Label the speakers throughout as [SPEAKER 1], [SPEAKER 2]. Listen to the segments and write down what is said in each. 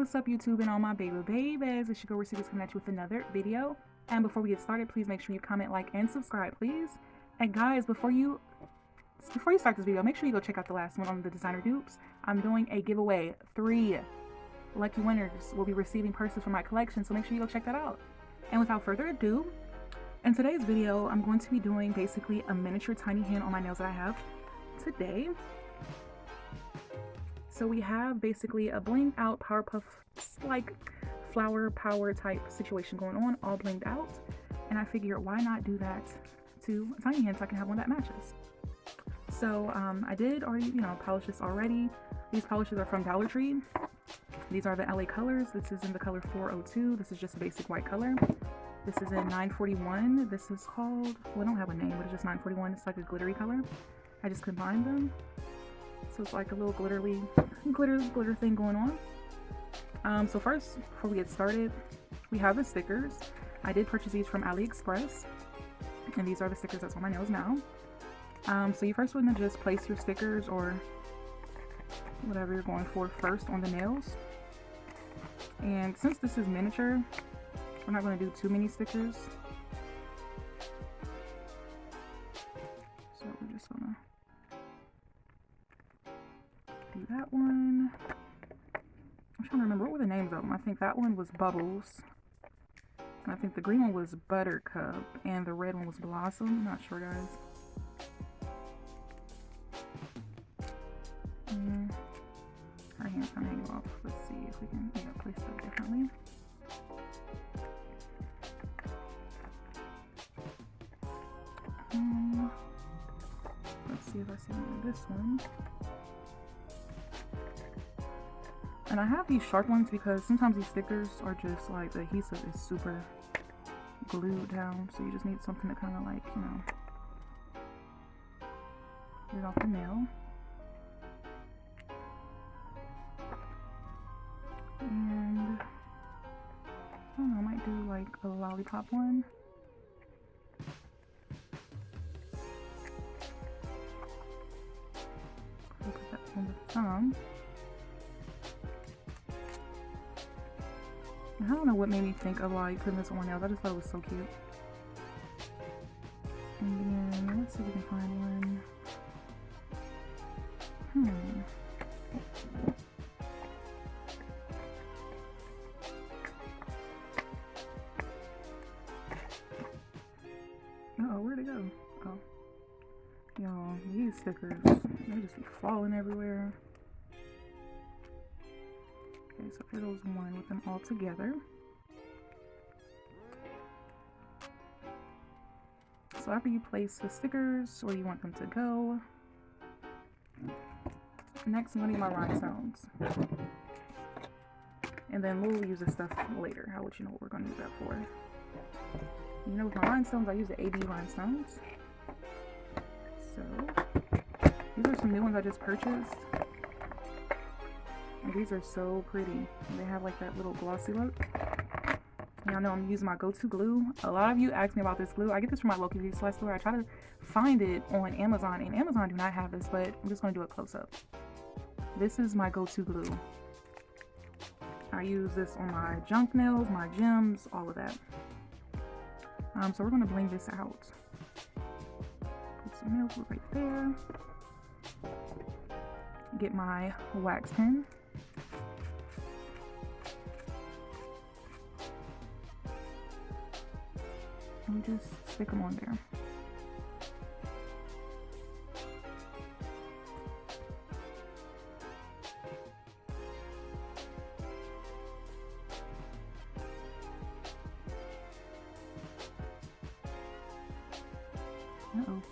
[SPEAKER 1] What's up, YouTube and all my babies? It's your girl Receivers coming at you with another video. And before we get started, please make sure you comment, like, and subscribe, please. And guys, before you start this video, make sure you go check out the last one on the designer dupes. I'm doing a giveaway. 3 lucky winners will be receiving purses from my collection, so make sure you go check that out. And without further ado, in today's video, I'm going to be doing basically a miniature tiny hand on my nails that I have today. So we have basically a blinged out powerpuff, like flower power type situation going on, all blinged out. And I figured, why not do that to a tiny hand so I can have one that matches. So I did already, polish this already. These polishes are from Dollar Tree. These are the LA colors. This is in the color 402. This is just a basic white color. This is in 941. This is called, well, I don't have a name, but it's just 941. It's like a glittery color. I just combined them. So it's like a little glitter thing going on. So first, before we get started, we have the stickers. I did purchase these from AliExpress, and these are the stickers that's on my nails now. So you first want to just place your stickers or whatever you're going for first on the nails. And since this is miniature, we're not going to do too many stickers. So we're just going to do that one. I'm trying to remember, what were the names of them? I think that one was Bubbles, and I think the green one was Buttercup, and the red one was Blossom. I'm not sure, guys. Our hand's gonna hang off. Let's see if we can place that differently. Let's see if I see this one. And I have these sharp ones because sometimes these stickers are just like, the adhesive is super glued down, so you just need something to kind of like, get it off the nail. And I don't know, I might do like a lollipop one. Put that on the thumb. I don't know what made me think of like putting this on my nails. I just thought it was so cute. And then let's see if we can find one. Uh-oh, where'd it go? Oh. Y'all, these stickers, they just be falling everywhere. Okay, so here goes one with them all together. So after you place the stickers where you want them to go, next I'm going to get my rhinestones. And then we'll use this stuff later. How would you know what we're going to use that for? With my rhinestones, I use the AB rhinestones. So these are some new ones I just purchased. And these are so pretty. They have like that little glossy look. Y'all know I'm using my go-to glue. A lot of you ask me about this glue. I get this from my local beauty supply store. I try to find it on Amazon, and Amazon do not have this, but I'm just going to do a close-up. This is my go-to glue. I use this on my junk nails, my gems, all of that. So we're going to bling this out. Put some nail glue right there. Get my wax pen. And just stick them on there. Uh-oh.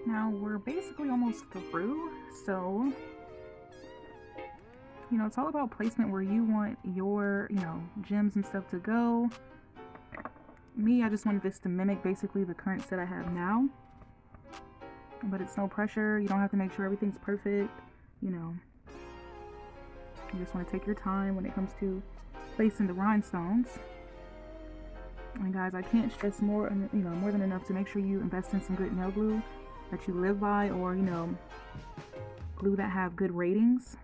[SPEAKER 1] Now we're basically almost through, so you know, it's all about placement where you want your, you know, gems and stuff to go. Me, I just wanted this to mimic basically the current set I have now, but it's no pressure. You don't have to make sure everything's perfect, you know. You just want to take your time when it comes to placing the rhinestones. And guys, I can't stress more than enough to make sure you invest in some good nail glue that you live by, or, you know, glue that have good ratings.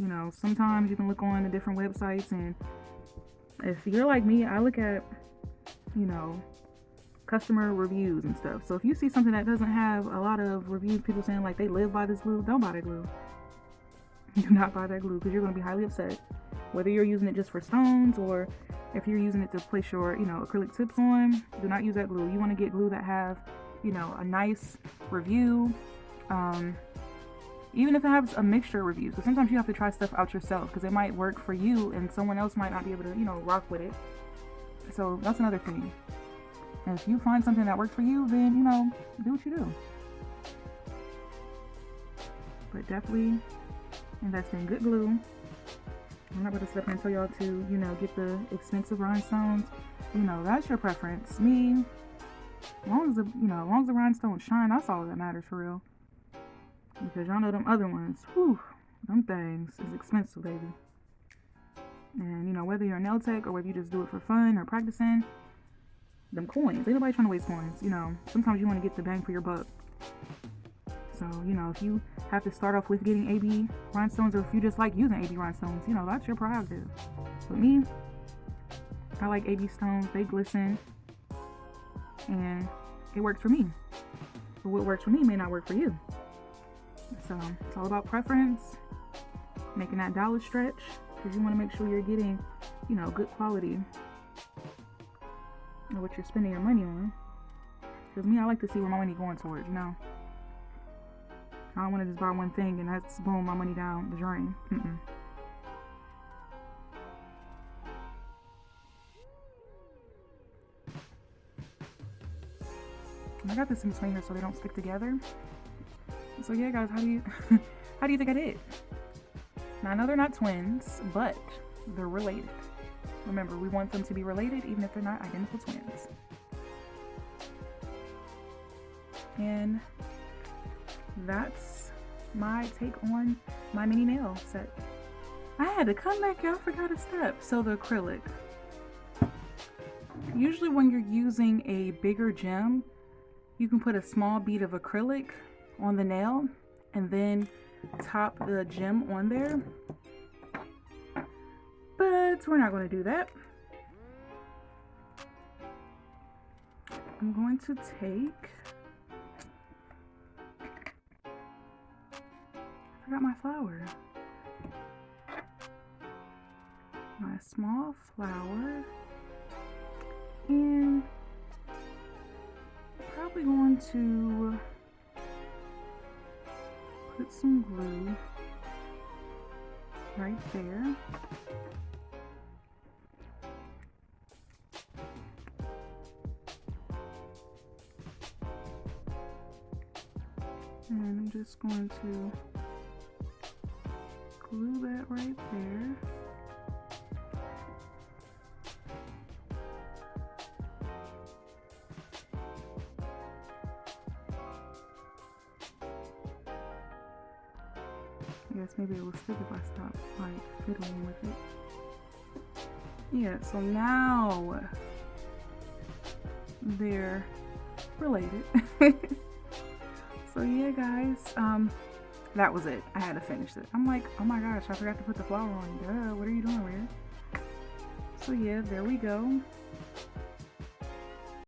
[SPEAKER 1] You know, sometimes you can look on the different websites, and if you're like me, I look at, you know, customer reviews and stuff. So if you see something that doesn't have a lot of reviews, people saying like they live by this glue, don't buy that glue. Do not buy that glue, because you're going to be highly upset. Whether you're using it just for stones, or if you're using it to place your, you know, acrylic tips on, do not use that glue. You want to get glue that have, you know, a nice review. Even if it has a mixture of reviews, because sometimes you have to try stuff out yourself, because it might work for you and someone else might not be able to, you know, rock with it. So that's another thing. And if you find something that works for you, then, you know, do what you do. But definitely invest in good glue. I'm not going to sit up here and tell y'all to, you know, get the expensive rhinestones. You know, that's your preference. Me, as long as the rhinestones shine, that's all that matters for real. Because y'all know them other ones, whew, them things is expensive, baby. And, you know, whether you're a nail tech or whether you just do it for fun or practicing, them coins, ain't nobody trying to waste coins. You know, sometimes you want to get the bang for your buck. So, you know, if you have to start off with getting AB rhinestones, or if you just like using AB rhinestones, you know, that's your prerogative. But me, I like AB stones. They glisten, and it works for me. But what works for me may not work for you. So it's all about preference, making that dollar stretch, because you want to make sure you're getting, you know, good quality of what you're spending your money on. Because me, I like to see where my money going towards, you know. I don't want to just buy one thing and that's, boom, my money down the drain. And I got this in between here so they don't stick together. So yeah, guys, how do you think I did? Now I know they're not twins, but they're related. Remember, we want them to be related even if they're not identical twins. And that's my take on my mini nail set. I had to come back, y'all, forgot a step. So the acrylic. Usually when you're using a bigger gem, you can put a small bead of acrylic on the nail and then top the gem on there, but we're not going to do that. I'm going to take, I forgot my flower, my small flower, and probably going to put some glue right there. And I'm just going to glue that right there. I guess maybe it will stick if I stop like fiddling with it. Yeah, so now they're related. So yeah, guys, that was it. I had to finish it. I'm like, oh my gosh, I forgot to put the flower on. Duh, what are you doing, Rhea? So yeah, there we go.